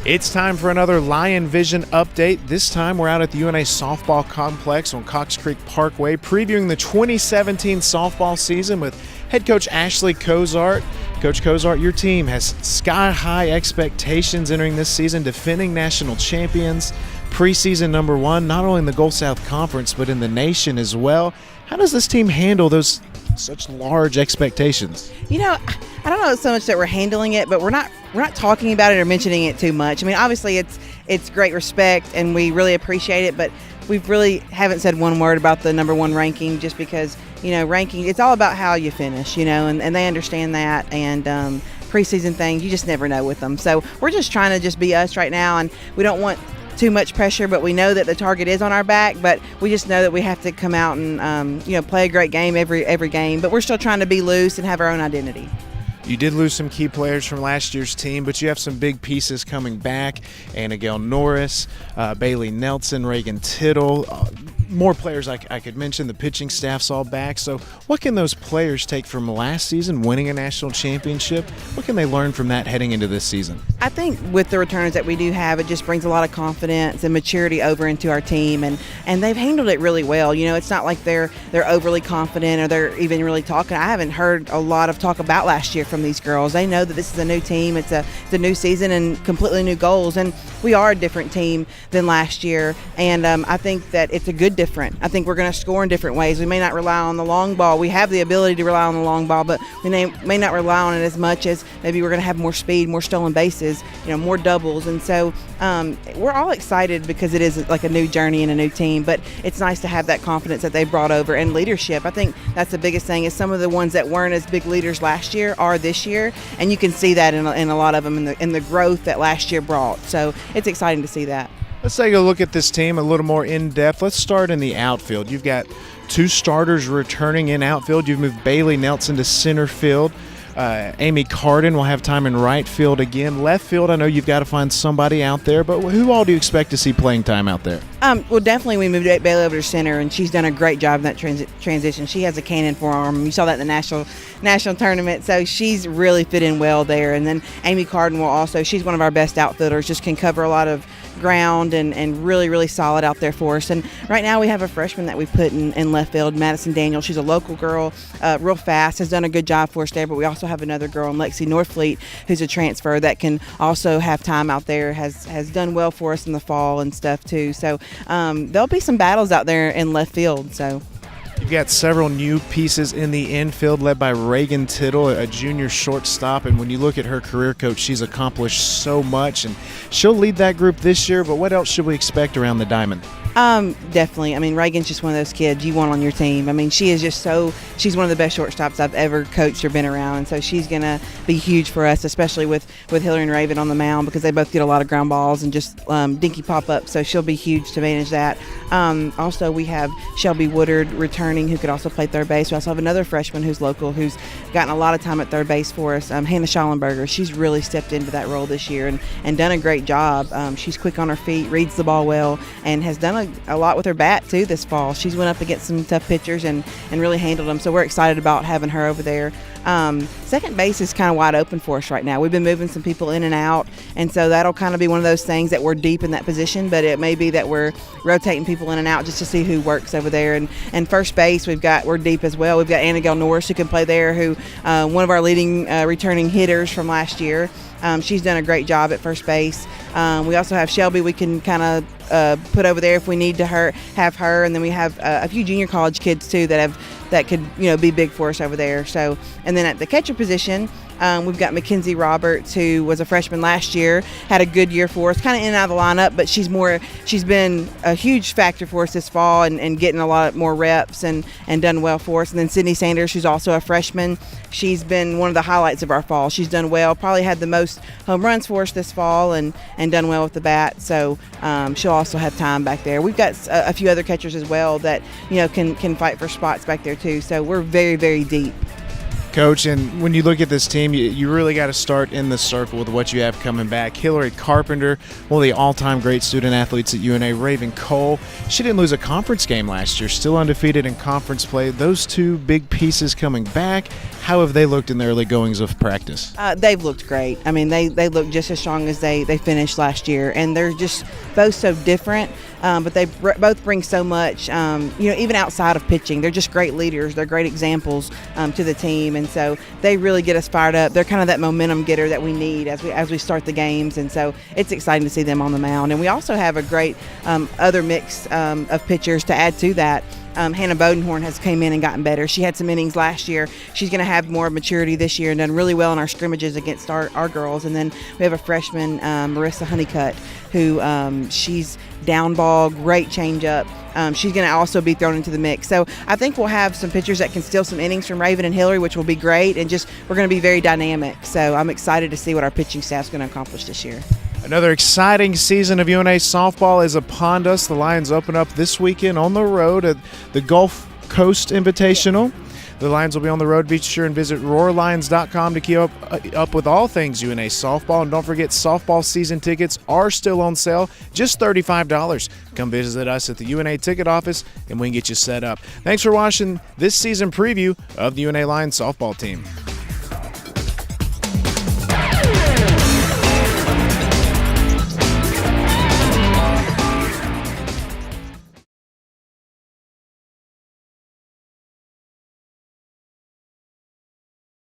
It's time for another Lion Vision update. This time we're out at the UNA Softball Complex on Cox Creek Parkway, previewing the 2017 softball season with head coach Ashley Cozart. Coach Cozart, your team has sky-high expectations entering this season, defending national champions, preseason number one, not only in the Gulf South Conference, but in the nation as well. How does this team handle those such large expectations? You know, I don't know so much that we're handling it, but we're not talking about it or mentioning it too much. I mean, obviously it's great respect and we really appreciate it, but we really haven't said one word about the number one ranking just because, you know, ranking, it's all about how you finish, you know, and they understand that. And preseason things, you just never know with them. So we're just trying to just be us right now, and we don't want too much pressure, but we know that the target is on our back, but we just know that we have to come out and play a great game every game, but we're still trying to be loose and have our own identity. You did lose some key players from last year's team, but you have some big pieces coming back. Annagale Norris, Bailey Nelson, Reagan Tittle, more players I could mention. The pitching staff's all back. So what can those players take from last season, winning a national championship? What can they learn from that heading into this season? I think with the returns that we do have, it just brings a lot of confidence and maturity over into our team, and they've handled it really well. You know, it's not like they're overly confident or they're even really talking. I haven't heard a lot of talk about last year from these girls. They know that this is a new team, it's a new season and completely new goals, and we are a different team than last year, and I think that it's a good different. I think we're going to score in different ways. We may not rely on the long ball. We have the ability to rely on the long ball, but we may not rely on it as much as maybe we're going to have more speed, more stolen bases, more doubles, and so we're all excited because it is like a new journey and a new team, but it's nice to have that confidence that they've brought over, and leadership. I think that's the biggest thing is some of the ones that weren't as big leaders last year are this year, and you can see that in a lot of them in the growth that last year brought. So it's exciting to see that. Let's take a look at this team a little more in depth. Let's start in the outfield. You've got two starters returning in outfield. You've moved Bailey Nelson to center field. Amy Carden will have time in right field again. Left field, I know you've got to find somebody out there, but who all do you expect to see playing time out there? Well, definitely we moved Bailey over to center, and she's done a great job in that transition. She has a cannon forearm. You saw that in the national tournament, so she's really fit in well there. And then Amy Carden will also, she's one of our best outfielders, just can cover a lot of ground and really, really solid out there for us. And right now we have a freshman that we put in left field, Madison Daniel. She's a local girl, real fast, has done a good job for us there, but we also have another girl in Lexi Northfleet who's a transfer that can also have time out there, has done well for us in the fall and stuff too. So there'll be some battles out there in left field. So you've got several new pieces in the infield led by Reagan Tittle, a junior shortstop, and when you look at her career, Coach, she's accomplished so much, and she'll lead that group this year, but what else should we expect around the diamond? Definitely. I mean, Reagan's just one of those kids you want on your team. I mean, she is just she's one of the best shortstops I've ever coached or been around, and so she's going to be huge for us, especially with Hillary and Raven on the mound, because they both get a lot of ground balls and just dinky pop-up, so she'll be huge to manage that. Also, we have Shelby Woodard returning, who could also play third base. We also have another freshman who's local, who's gotten a lot of time at third base for us, Hannah Schallenberger. She's really stepped into that role this year and done a great job. She's quick on her feet, reads the ball well, and has done a lot with her bat too this fall. She's went up against some tough pitchers and really handled them, so we're excited about having her over there. Second base is kind of wide open for us right now. We've been moving some people in and out, and so that'll kind of be one of those things that we're deep in that position, but it may be that we're rotating people in and out just to see who works over there. And first base, we're deep as well. We've got Annagale Norris who can play there, who one of our leading returning hitters from last year. She's done a great job at first base. We also have Shelby we can kind of put over there if we need to have her, and then we have a few junior college kids too that could be big for us over there. So, and then at the catcher position, we've got Mackenzie Roberts, who was a freshman last year, had a good year for us, kind of in and out of the lineup, but she's been a huge factor for us this fall and getting a lot more reps and done well for us. And then Sydney Sanders, who's also a freshman, she's been one of the highlights of our fall. She's done well, probably had the most home runs for us this fall and done well with the bat. So she'll also have time back there. We've got a few other catchers as well that can fight for spots back there too. So we're very, very deep. Coach, and when you look at this team, you really got to start in the circle with what you have coming back. Hillary Carpenter, one of the all-time great student athletes at UNA. Raven Cole, she didn't lose a conference game last year, still undefeated in conference play. Those two big pieces coming back. How have they looked in the early goings of practice? They've looked great. I mean, they look just as strong as they finished last year, and they're just both so different. But they both bring so much, even outside of pitching. They're just great leaders. They're great examples to the team, and so they really get us fired up. They're kind of that momentum getter that we need as we start the games, and so it's exciting to see them on the mound. And we also have a great other mix of pitchers to add to that. Hannah Bodenhorn has came in and gotten better. She had some innings last year. She's going to have more maturity this year and done really well in our scrimmages against our girls. And then we have a freshman, Marissa Honeycutt, who she's down ball, great changeup. She's going to also be thrown into the mix. So I think we'll have some pitchers that can steal some innings from Raven and Hillary, which will be great. And we're going to be very dynamic. So I'm excited to see what our pitching staff's going to accomplish this year. Another exciting season of UNA softball is upon us. The Lions open up this weekend on the road at the Gulf Coast Invitational. The Lions will be on the road. Be sure and visit RoarLions.com to keep up with all things UNA softball. And don't forget, softball season tickets are still on sale, just $35. Come visit us at the UNA ticket office, and we can get you set up. Thanks for watching this season preview of the UNA Lions softball team.